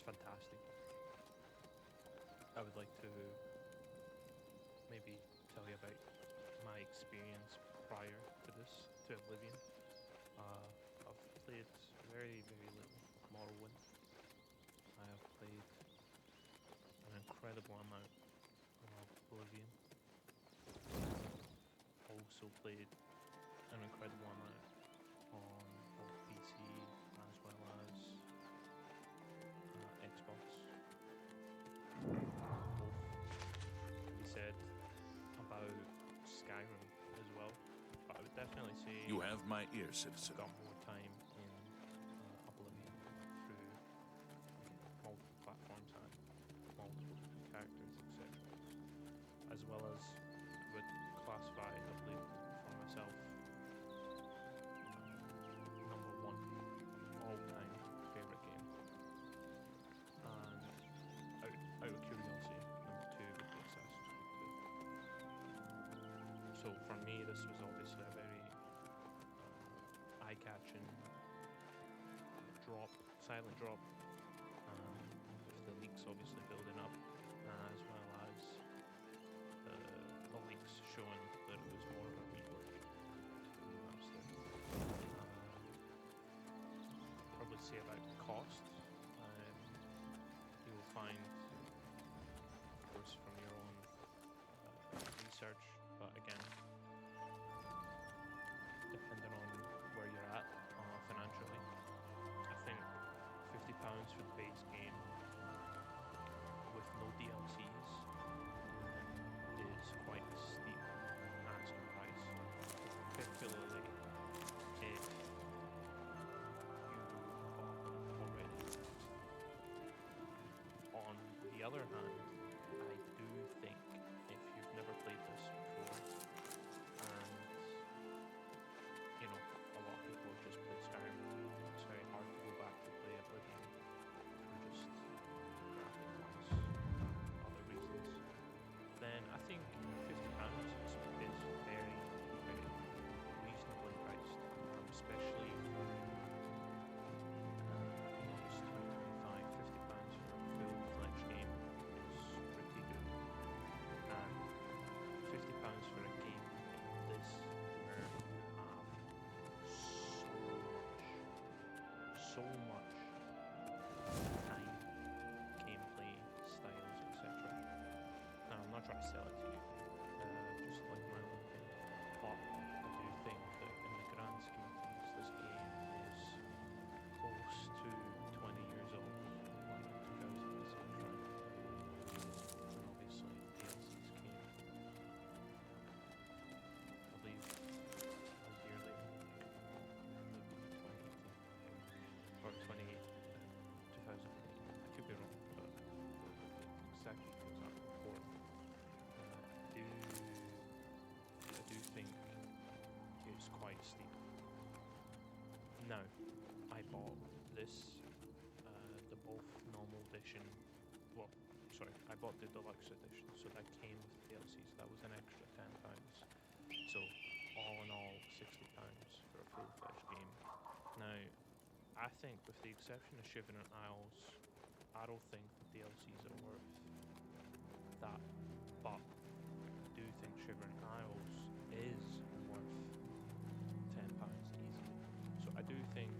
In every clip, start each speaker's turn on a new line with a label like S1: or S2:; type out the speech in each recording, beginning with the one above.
S1: fantastic. I would like to maybe tell you about my experience prior to this, to Oblivion. I've played very, very little of Morrowind. I have played an incredible amount of Oblivion. Also played an incredible amount on both PC as well as Xbox. Both can be said about Skyrim as well, but I would definitely say
S2: You have my ear,
S1: I've
S2: citizen.
S1: got more time in Oblivion through multiple platforms and multiple different characters, etc. As well as would classify Oblivion for myself number one all-time favorite game, and out of curiosity, number two would be Assassin's Creed 2. So for me, this was obviously a very eye-catching drop, silent drop, with the leaks obviously building up, as well as the leaks showing that it was more of a rework to Remastered. Probably say about the cost. You will find, of course, from your own research, but again, depending on where you're at financially, I think £50 for the base game with no DLCs is quite a steep asking price, particularly if you bought them already. On the other hand, I do think if you've never played this before, and you know, a lot of people have just played Skyrim, it's very hard to go back to play Oblivion for just graphic wise and other reasons, then I think £50 is very, very reasonably priced, especially for just 2025. £50 for a full-fledged game is pretty good, and £50 for a game like this where you have so much time, gameplay, styles, etc. Now, I'm not trying to sell it to you, just like my own opinion, but I do think that in the grand scheme of things, this game is close to 20 years old, like 2000, and obviously DLCs came, I believe, a year later, maybe 2018, or 2008. I could be wrong, but exactly things aren't important. I do think it's quite steep. Now, I bought this, the both normal edition. Well, sorry, I bought the deluxe edition, so that came with DLCs. That was an extra £10. So, all in all, £60 for a full-fledged game. Now, I think, with the exception of Shivering Isles, I don't think the DLCs are worth that, but I do think Shivering Isles is worth £10 easily. So I do think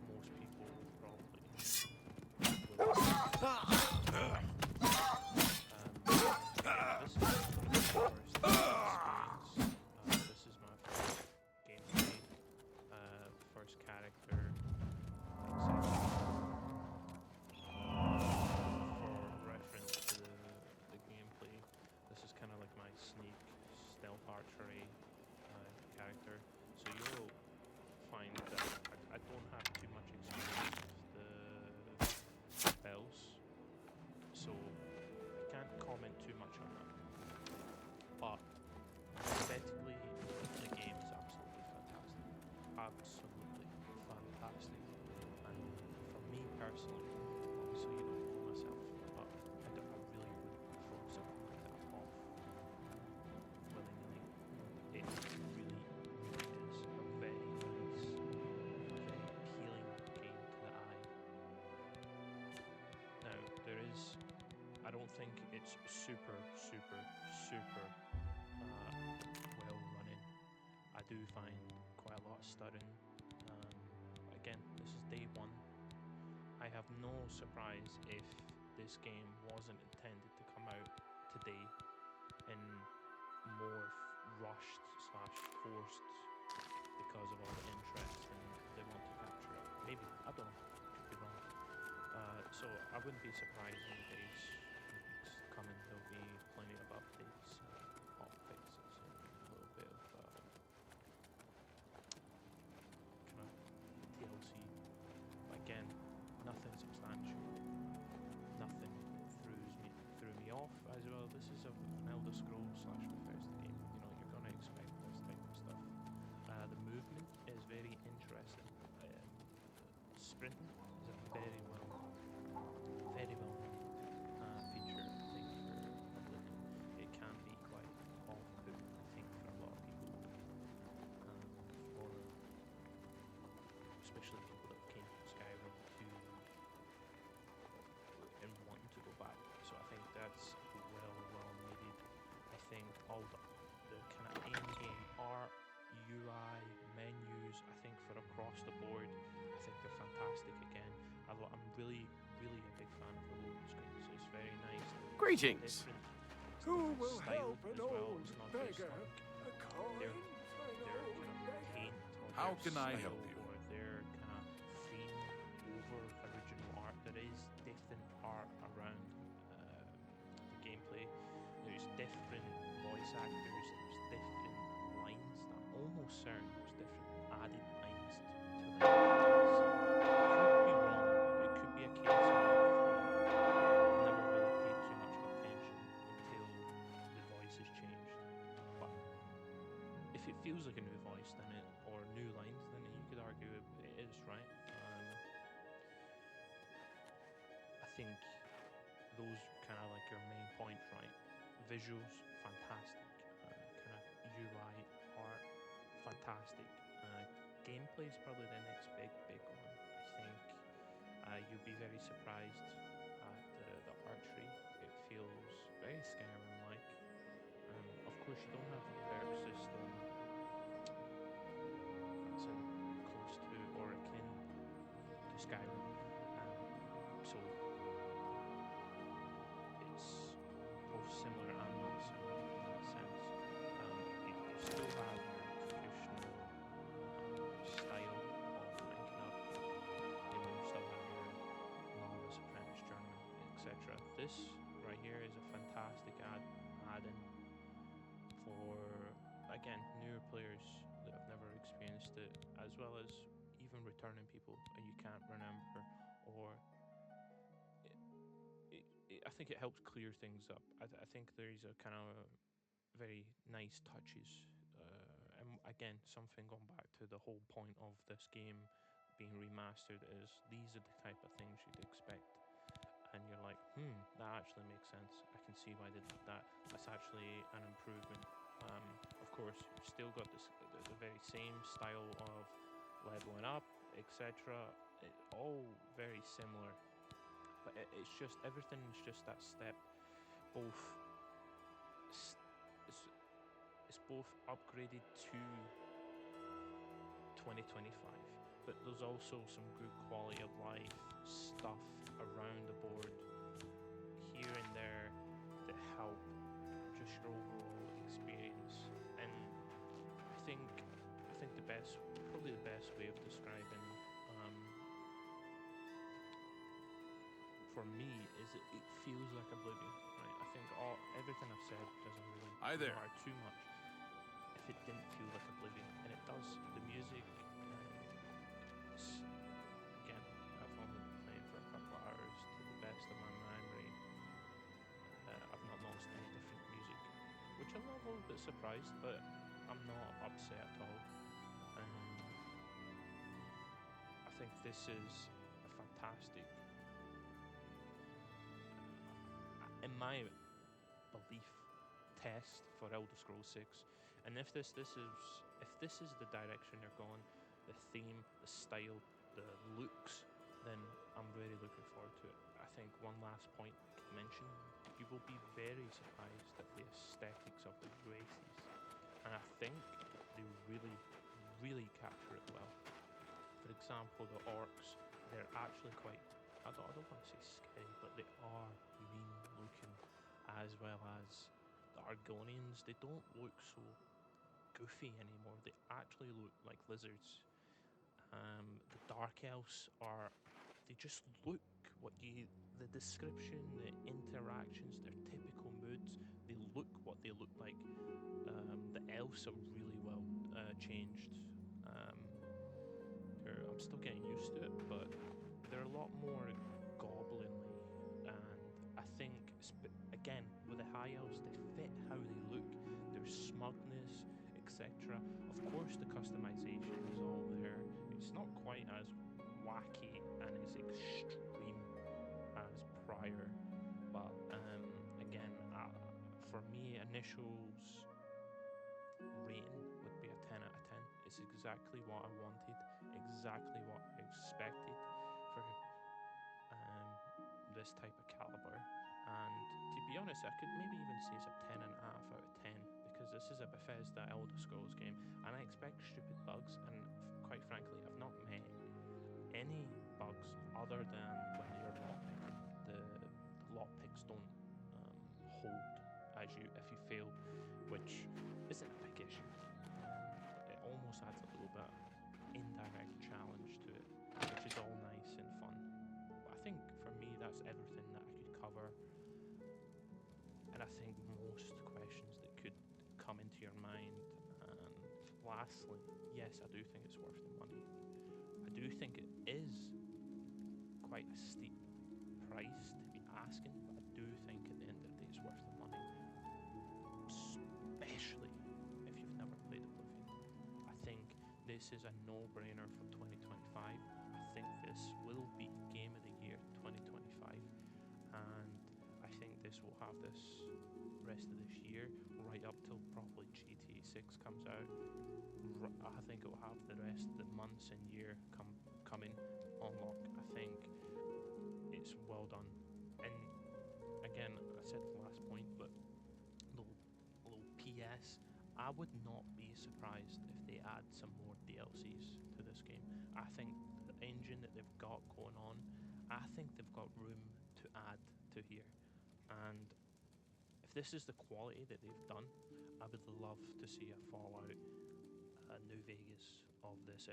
S1: most people probably will. This is my first experience. This is my first gameplay, first character, etc. For reference to the gameplay, this is kind of like my sneak stealth archery character. So you'll find that I don't have too much experience with the spells, so I can't comment too much on that. But aesthetically, the game is absolutely fantastic. Absolutely fantastic. And for me personally, obviously you don't know myself, but I really wouldn't throw something like that off willy-nilly. It really, really is a very nice, very appealing game to the think it's super, super, super well running. I do find quite a lot of stuttering. Again, this is day one. I have no surprise if this game wasn't intended to come out today in more rushed / forced because of all the interest and they want to capture it. Maybe, I don't know, could be wrong. So I wouldn't be surprised in the days and weeks coming. There'll be plenty of updates, hot fixes, and a little bit of kind of TLC. But again, nothing substantial. Nothing threw me off as well. This is an Elder Scrolls / Bethesda game. You know, you're gonna expect this type of stuff. The movement is very interesting. Sprinting is a very well made feature, I think, for Oblivion. It can be quite off-putting, I think, for a lot of people, for especially people that came from Skyrim and wanting to go back. So I think that's well needed. I think all the kind of in-game art, UI, menus, I think for across the board, I think they're fantastic again. I'm really a big fan of the loading screens. It's very nice.
S2: Greetings.
S3: Who will help an
S1: well.
S3: old
S1: It's not
S3: beggar?
S1: just
S3: A coin?
S1: their kind of paint or
S2: How
S1: their
S2: can I
S1: style
S2: help you?
S1: or their kind of theme over original art. There is different art around the gameplay. There's different voice actors. There's different lines that almost sound. There's different added lines to the could be wrong. It could be a case of never really paid too much attention until the voice has changed. But if it feels like a new voice, then or new lines, then you could argue it is, right. I think those kind of like your main points, right? Visuals, fantastic. Kind of UI art, fantastic. Gameplay is probably the next big one. I think you'll be very surprised at the archery. It feels very Skyrim-like. Of course, you don't have the perk system that's close to or akin to Skyrim. So it's both similar and not similar in that sense. You still have your traditional style of ranking up. You know, you still have your novice, apprentice, journeyman, etc. This right here is a fantastic add-in for, again, newer players that have never experienced it, as well as even returning people and you can't remember, or I think it helps clear things up. I think there's a kind of very nice touches. And again, something going back to the whole point of this game being remastered is these are the type of things you'd expect. And you're like, that actually makes sense. I can see why they did that. That's actually an improvement. Of course, you've still got the very same style of leveling up, etc. All very similar. But it's just, everything's just that step. It's both upgraded to 2025, but there's also some good quality of life stuff around the board here and there that help just your overall experience. And I think probably the best way of describing for me is it feels like Oblivion, right? I think everything I've said doesn't really matter too much if it didn't feel like Oblivion, and it does. The music, again, I've only been playing for a couple of hours. To the best of my memory, I've not noticed any different music, which I'm a little bit surprised, but I'm not upset at all. I think this is a fantastic, in my belief, test for Elder Scrolls 6. And if this is the direction they're going, the theme, the style, the looks, then I'm really looking forward to it. I think one last point to mention you will be very surprised at the aesthetics of the races, and I think they really, really capture it well. For example, the orcs, they're actually quite, I don't want to say scary, but they are mean looking, as well as the Argonians. They don't look so goofy anymore. They actually look like lizards. The Dark Elves are, they just look what you, the description, the interactions, their typical moods, they look what they look like. The elves are really well changed. Um, I'm still getting used to it, but they're a lot more goblinly, and I think again with the high elves, they fit how they look, their smugness, etc. Of course, the customization is all there. It's not quite as wacky and as extreme as prior, but again, for me, initials rating would be a 10 out of 10. It's exactly what I wanted, exactly what I expected for um, this type of caliber. And to be honest, I could maybe even say it's a 10.5 out of 10 because this is a Bethesda Elder Scrolls game, and I expect stupid bugs. And quite frankly, I've not met any bugs other than when you're lockpicking. The lockpicks don't hold as you if you fail, which isn't a big issue. It almost adds a little bit indirect challenge to it, which is all nice and fun. But I think for me, that's everything that I could cover. And I think most questions that could come into your mind. And lastly, yes, I do think it's worth the money. I do think it is quite a steep price to be asking, but I do think at the end of the day it's worth the money. Especially if you've never played Oblivion. I think this is a no-brainer for 2025. I think this will be Game of the Year 2025, and I think this will have this rest of this year, right up till probably GTA 6 comes out. I think it will have the rest of the months and year coming on lock. I think it's well done, and again, I said the last point, but little PS, I would not be surprised if they add some more DLCs to this game. I think the engine that they've got going on, I think they've got room to add to here. And if this is the quality that they've done, I would love to see a Fallout, a New Vegas of this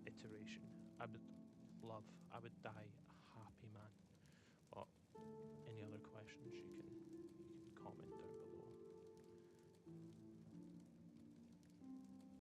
S1: iteration. I would die a happy man. But any other questions, you can comment down below.